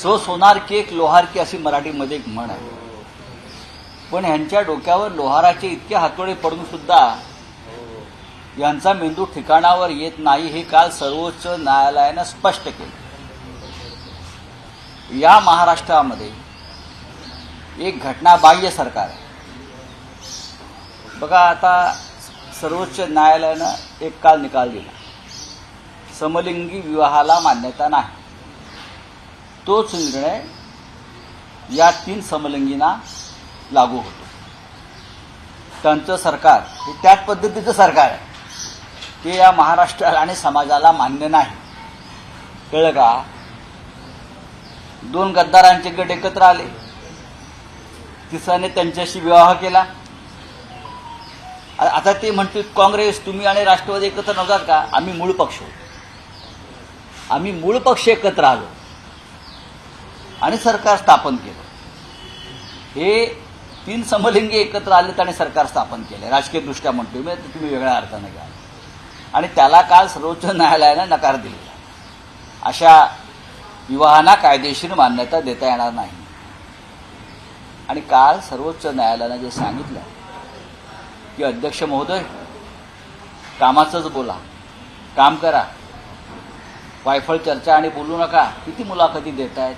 So सोनार की एक लोहार की अशी मराठीमध्ये एक म्हण आहे. पण ह्यांच्या डोक्यावर लोहाराचे इतके हातोडे पडून सुद्धा यांचा मेंदू ठिकाणावर येत नाही हे काल सर्वोच्च न्यायालयानं स्पष्ट केलं. या महाराष्ट्रामध्ये एक घटनाबाह्य सरकार आहे. बघा, आता सर्वोच्च न्यायालयानं एक काल निकाल दिला, समलिंगी विवाहाला मान्यता नाही. तोच निर्णय या 3 समलिंगींना लागू होतो. त्यांचं सरकार हे त्याच पद्धतीचं सरकार आहे ते या महाराष्ट्र आणि समाजाला मान्य नाही. कळलं का? 2 गद्दारांचे गट एकत्र आले, तिसऱ्याने त्यांच्याशी विवाह केला. आता ते म्हणतील काँग्रेस तुम्ही आणि राष्ट्रवादी एकत्र नव्हतात का? आम्ही मूळ पक्ष होतो. आम्ही मूळ पक्ष एकत्र आलो आणि सरकार स्थापन केलं. हे 3 समलिंगी एकत्र आलेत आणि सरकार स्थापन केलं. राजकीय दृष्ट्या म्हणतोय मी, तुम्ही वेगळ्या अर्थाने घ्या. आणि त्याला काल सर्वोच्च न्यायालयानं नकार दिलेला. अशा विवाहांना कायदेशीर मान्यता देता येणार नाही. आणि काल सर्वोच्च न्यायालयानं जे सांगितलं की अध्यक्ष महोदय, कामाचंच बोला, काम करा, वायफळ चर्चा आणि बोलू नका. किती मुलाखती देत आहेत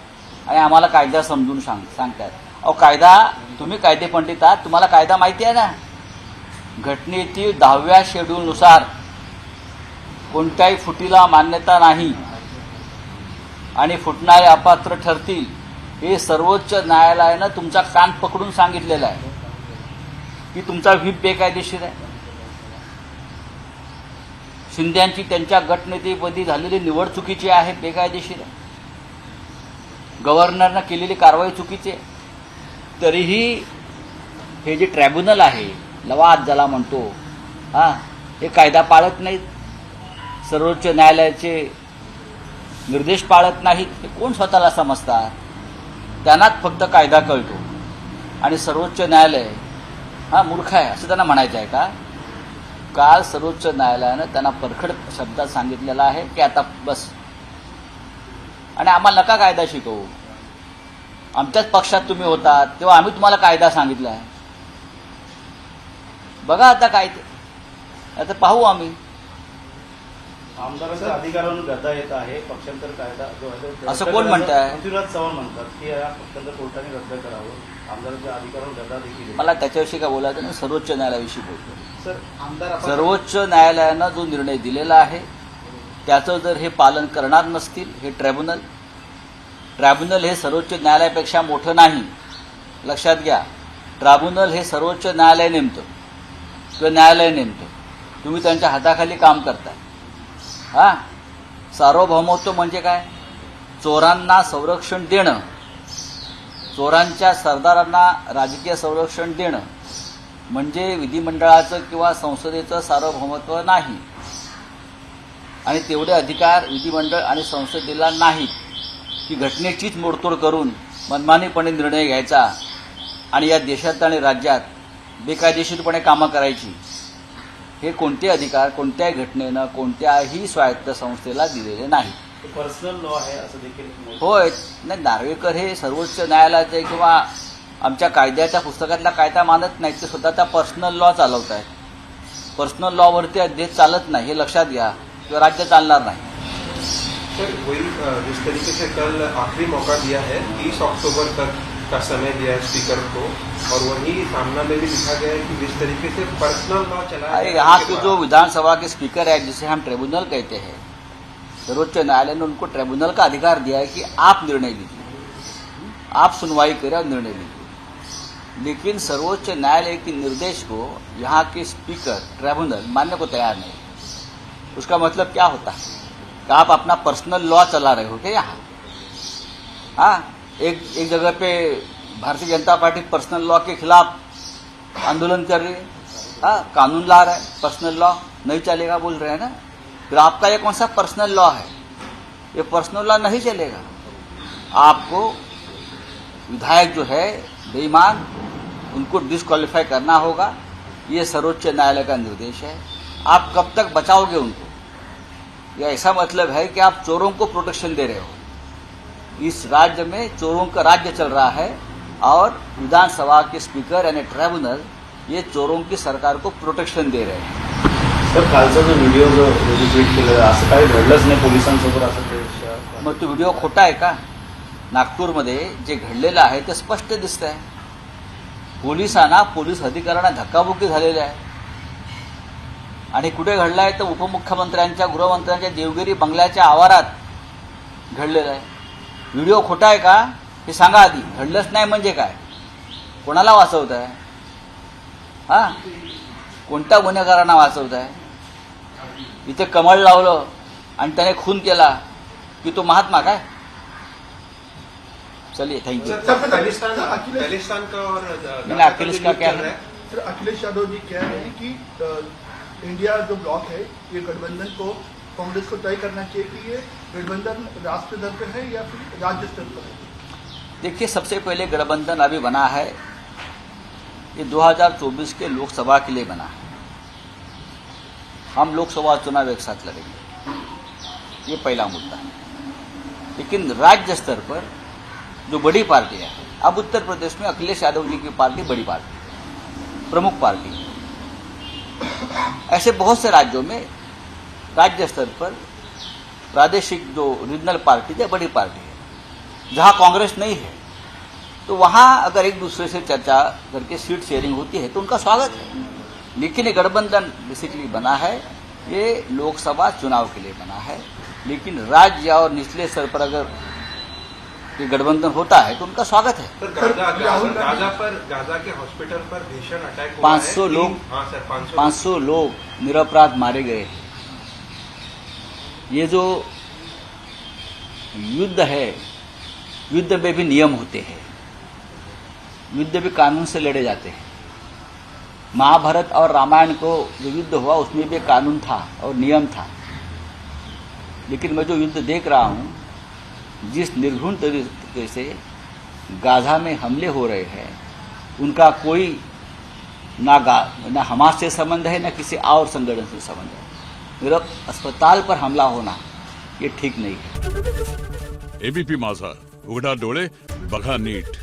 आणि आम्हाला कायदा समजून सांगतायत. अहो, कायदा, तुम्ही कायदे पंडित आहात, तुम्हाला कायदा माहिती आहे ना. घटनेतील 10व्या शेड्यूलनुसार कोणत्याही फुटीला मान्यता नाही आणि फुटणारे अपात्र ठरतील हे सर्वोच्च न्यायालयानं तुमचा कान पकडून सांगितलेलं आहे की तुमचा व्हीप बेकायदेशीर आहे. शिंद्यांची त्यांच्या गटनेतेपदी झालेली निवड चुकीची आहे, बेकायदेशीर आहे. गव्हर्नरनं केलेली कारवाई चुकीची आहे. तरीही हे जे ट्रायब्युनल आहे, लवाद ज्याला म्हणतो, हे कायदा पाळत नाहीत, सर्वोच्च न्यायालयाचे निर्देश पाळत नाहीत. हे कोण स्वतःला समजतात? त्यांनाच फक्त कायदा कळतो आणि सर्वोच्च न्यायालय मूर्ख आहे असं त्यांना म्हणायचं आहे का? काल सर्वोच्च न्यायालयानं त्यांना परखड शब्दात सांगितलेलं आहे की आता बस, आणि आम्हाला नका कायदा शिकवू. आमच्याच पक्षात तुम्ही होतात तेव्हा आम्ही तुम्हाला कायदा सांगितला आहे. बघा आता काय ते, आता पाहू आम्ही. आमदारांच्या अधिकारावरून गदा येत आहे, पक्षांतर कायदा जो आहे असं कोण म्हणताय? पृथ्वीराज चव्हाण म्हणतात की या पक्षांतर कोर्टाने रद्द करावं. आमदारांच्या अधिकारावर गदा देखील. मला त्याच्याविषयी काय बोलायचं नाही, सर्वोच्च न्यायालयाविषयी बोलतो. सर, आमदार सर्वोच्च न्यायालयानं जो निर्णय दिलेला आहे त्याचं जर हे पालन करणार नसतील, हे ट्रायब्युनल हे सर्वोच्च न्यायालयापेक्षा मोठं नाही, लक्षात घ्या. ट्रायब्युनल हे सर्वोच्च न्यायालय नेमतं किंवा न्यायालय नेमतं. तुम्ही त्यांच्या हाताखाली काम करताय. सार्वभौमत्व म्हणजे काय? चोरांना संरक्षण देणं, चोरांच्या सरदारांना राजकीय संरक्षण देणं म्हणजे विधिमंडळाचं किंवा संसदेचं सार्वभौमत्व नाही. आणि तेवढे अधिकार विधिमंडळ आणि संसदेला नाहीत की घटनेचीच मोडतोड करून मनमानीपणे निर्णय घ्यायचा आणि या देशात आणि राज्यात बेकायदेशीरपणे कामं करायची. हे कोणते अधिकार कोणत्याही घटनेनं कोणत्याही स्वायत्त संस्थेला दिलेले नाही. पर्सनल लॉ आहे असं देखील. होय, नाही, नार्वेकर हे सर्वोच्च न्यायालयाचे किंवा आमच्या कायद्याच्या पुस्तकातला कायदा मानत नाहीत, ते स्वतःचा पर्सनल लॉ चालवत आहेत. पर्सनल लॉवरती देश चालत नाही, हे लक्षात घ्या, किंवा राज्य चालणार नाही. सर, वही जिस तरीके से कल आखिरी मौका दिया है, 30 अक्टूबर तक का समय दिया है स्पीकर को, और वहीं सामना में भी लिखा गया है कि जिस तरीके से पर्सनल लॉ चला है, यहाँ के जो विधानसभा के स्पीकर है जिसे हम ट्रिब्यूनल कहते हैं, सर्वोच्च न्यायालय ने उनको ट्रिब्यूनल का अधिकार दिया है कि आप निर्णय लीजिए, आप सुनवाई करें और निर्णय लीजिए. लेकिन सर्वोच्च न्यायालय के निर्देश को यहाँ के स्पीकर ट्रिब्यूनल मानने को तैयार नहीं. उसका मतलब क्या होता है कि आप अपना पर्सनल लॉ चला रहे हो क्या यहाँ? एक जगह पे Bharatiya Janata party personal law के खिलाफ आंदोलन कर रही है, कानून ला रहा है, पर्सनल लॉ नहीं चलेगा बोल रहे हैं ना. फिर आपका ये कौन सा पर्सनल लॉ है? ये पर्सनल लॉ नहीं चलेगा. आपको विधायक जो है बेईमान, उनको डिस्क्वालीफाई करना होगा. ये सर्वोच्च न्यायालय का निर्देश है. आप कब तक बचाओगे उनको? यह ऐसा मतलब है कि आप चोरों को प्रोटेक्शन दे रहे हो. इस राज्य में चोरों का राज्य चल रहा है और विधानसभा के स्पीकर यानी ट्राइब्यूनल ये चोरों की सरकार को प्रोटेक्शन दे रहे हैं. सर कालचा जो व्हिडिओ जो ट्विट केलेला असं काही घडलंच नाही पोलिसांसमोर असं ते मग तो व्हिडिओ खोटा आहे का? नागपूरमध्ये जे घडलेलं आहे ते स्पष्ट दिसतंय. पोलिसांना पोलीस अधिकाऱ्यांना धक्काबुक्की झालेली आहे आणि कुठे घडलं आहे तर उपमुख्यमंत्र्यांच्या गृहमंत्र्यांच्या देवगिरी बंगल्याच्या आवारात घडलेलं आहे. व्हिडिओ खोटा आहे का हे सांगा आधी. घडलंच नाही म्हणजे काय? कोणाला वाचवत आहे? हां, कोणत्या गुन्हेगारांना वाचवत आहे? इथे कमळ लावलं आणि त्याने खून केला कि तो महात्मा काय? चलिए थैंक यू. सर खालिस्तान का और अखिलेश का क्या है? सर अखिलेश यादव जी कह रहे हैं कि इंडिया जो ब्लॉक है ये गठबंधन को कांग्रेस को तय करना चाहिए कि ये गठबंधन राष्ट्रीय स्तर पर है या फिर राज्य स्तर पर है. देखिए, सबसे पहले गठबंधन अभी बना है ये 2024 के लोकसभा के लिए बना है. हम लोकसभा चुनाव एक साथ लड़ेंगे, ये पहला मुद्दा है. लेकिन राज्य स्तर पर जो बड़ी पार्टी है, अब उत्तर प्रदेश में अखिलेश यादव जी की पार्टी बड़ी पार्टी है, प्रमुख पार्टी है. ऐसे बहुत से राज्यों में राज्य स्तर पर प्रादेशिक जो रीजनल पार्टी है बड़ी पार्टी है. जहां कांग्रेस नहीं है तो वहां अगर एक दूसरे से चर्चा करके सीट शेयरिंग होती है तो उनका स्वागत है. लेकिन ये गठबंधन बेसिकली बना है ये लोकसभा चुनाव के लिए बना है. लेकिन राज्य और निचले स्तर पर अगर ये गठबंधन होता है तो उनका स्वागत है. गाजा के हॉस्पिटल पर भीषण अटैक हुआ 500 है. लोग हाँ सर 500 लोग निरपराध मारे गए हैं. ये जो युद्ध है, युद्ध में भी नियम होते हैं, युद्ध भी कानून से लड़े जाते हैं. महाभारत और रामायण को जो युद्ध हुआ उसमें भी कानून था और नियम था. लेकिन मैं जो युद्ध देख रहा हूँ, जिस निर्घुण तरीके से गाजा में हमले हो रहे हैं, उनका कोई ना हमास से संबंध है ना किसी और संगठन से संबंध है. मेरा अस्पताल पर हमला होना ये ठीक नहीं है. एबीपी माझा, उघडा डोळे बघा नीट.